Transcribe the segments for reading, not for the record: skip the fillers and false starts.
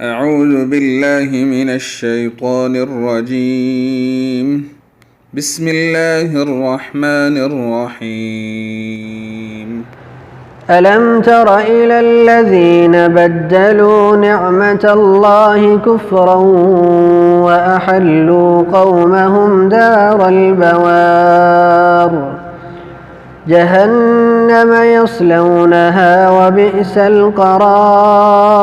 أعوذ بالله من الشيطان الرجيم. بسم الله الرحمن الرحيم. ألم تر إلى الذين بدلوا نعمة الله كفرا وأحلوا قومهم دار البوار جهنم يصلونها وبئس القرار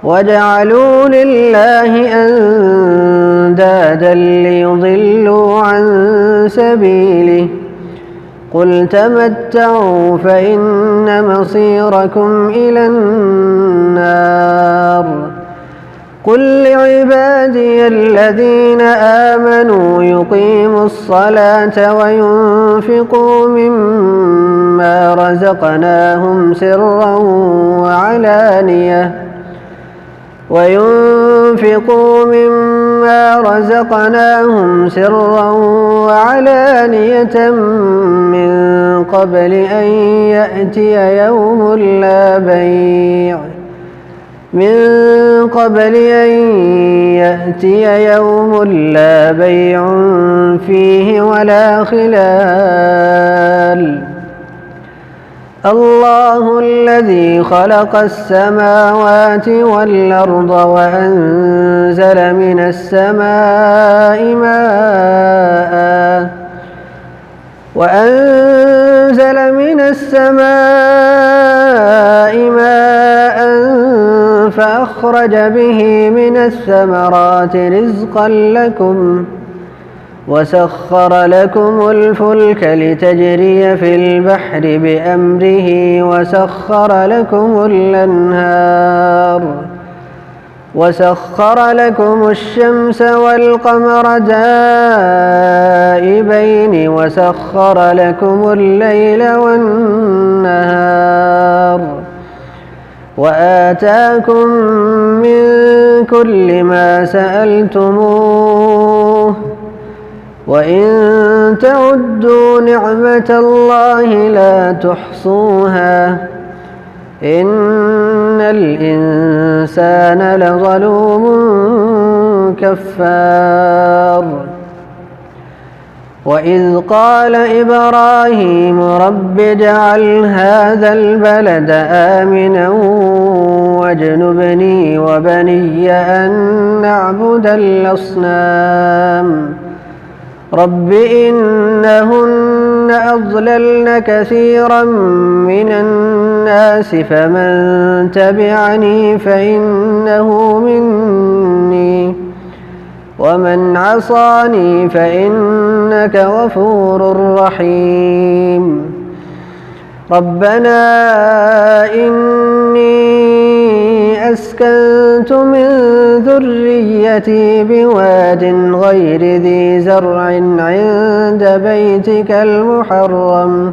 وجعلوا لله أندادا ليضلوا عن سبيله قل تمتعوا فإن مصيركم إلى النار قل لعبادي الذين آمنوا يقيموا الصلاة وينفقوا مما رزقناهم سرا وعلانية من قبل أن يأتي يوم لا بيع فيه ولا خلال الله الذي خلق السماوات والأرض وأنزل من السماء ماء فأخرج به من الثمرات رزقا لكم وسخر لكم الفلك لتجري في البحر بأمره وسخر لكم الشمس والقمر دائبين وسخر لكم الليل والنهار وآتاكم من كل ما سألتموه وإن تعدوا نعمة الله لا تحصوها إن الإنسان لظلوم كفار وإذ قال إبراهيم رب اجعل هذا البلد آمنا واجنبني وبني أن نعبد الأصنام رب إنهن أضللن كثيرا من الناس فمن تبعني فإنه مني ومن عصاني فإنك غفور رحيم ربنا إني أسكنت من ذريتي بواد غير ذي زرع عند بيتك المحرم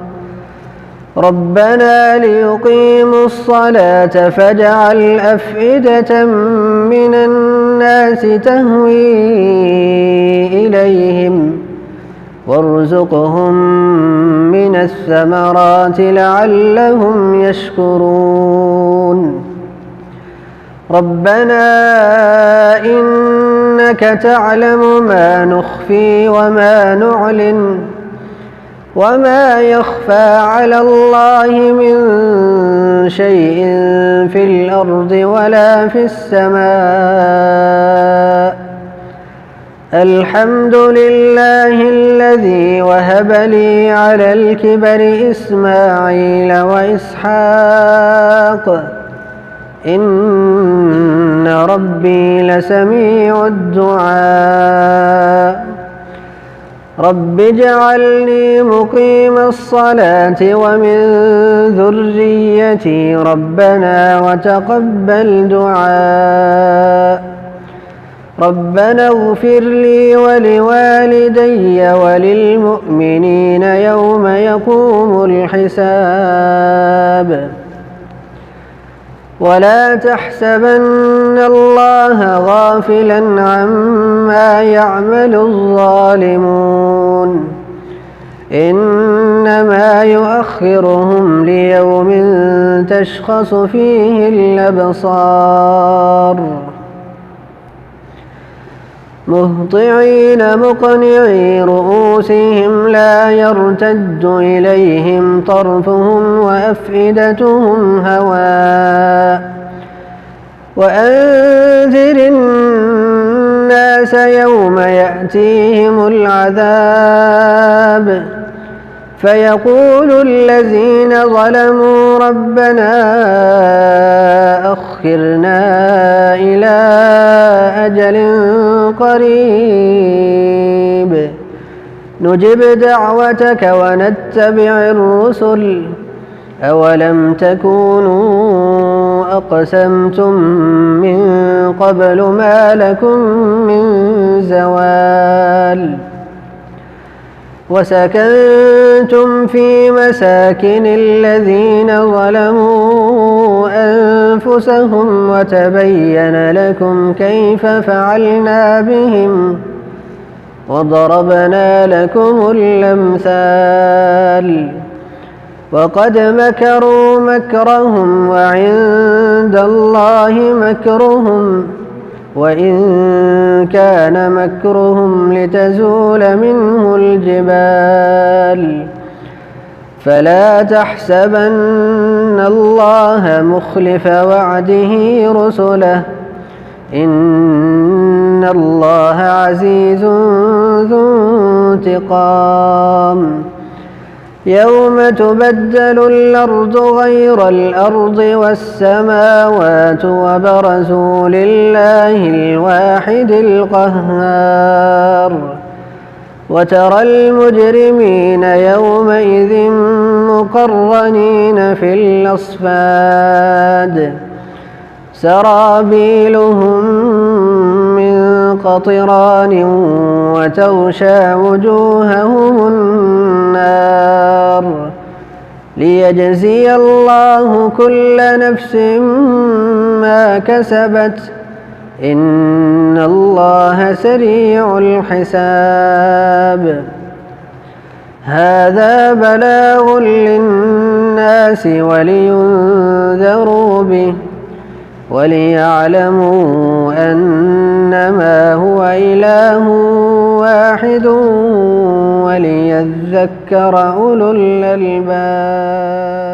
ربنا ليقيموا الصلاة فاجعل أفئدة من الناس تهوي إليهم وارزقهم من الثمرات لعلهم يشكرون ربنا إنك تعلم ما نخفي وما نعلن وما يخفى على الله من شيء في الأرض ولا في السماء الحمد لله الذي وهب لي على الكبر إسماعيل وإسحاق إن ربي لسميع الدعاء رب اجعلني مقيم الصلاة ومن ذريتي ربنا وتقبل دعاء ربنا اغفر لي ولوالدي وللمؤمنين يوم يقوم الحساب ولا تحسبن الله غافلا عما يعمل الظالمون إنما يؤخرهم ليوم تشخص فيه الأبصار مهطعين مقنعي رؤوسهم لا يرتد إليهم طرفهم وأفئدتهم هواء وأنذر الناس يوم يأتيهم العذاب فيقول الذين ظلموا ربنا أخرنا إلى أجل قريب نجب دعوتك ونتبع الرسل أولم تكونوا أقسمتم من قبل ما لكم من زوال وسكنتم في مساكن الذين ظلموا أنفسهم وتبين لكم كيف فعلنا بهم وضربنا لكم الأمثال وقد مكروا مكرهم وعند الله مكرهم وإن كان مكرهم لتزول منه الجبال فلا تحسبن الله مخلف وعده رسله إن الله عزيز ذو انتقام يوم تبدل الأرض غير الأرض والسماوات وبرزوا لله الواحد القهار وترى المجرمين يومئذ مقرنين في الأصفاد سرابيلهم من قطران وتغشى وجوههم النار ليجزي الله كل نفس ما كسبت إن الله سريع الحساب هذا بلاغ للناس ولينذروا به وليعلموا أنما هو إله واحد وليذكر أولو الألباب.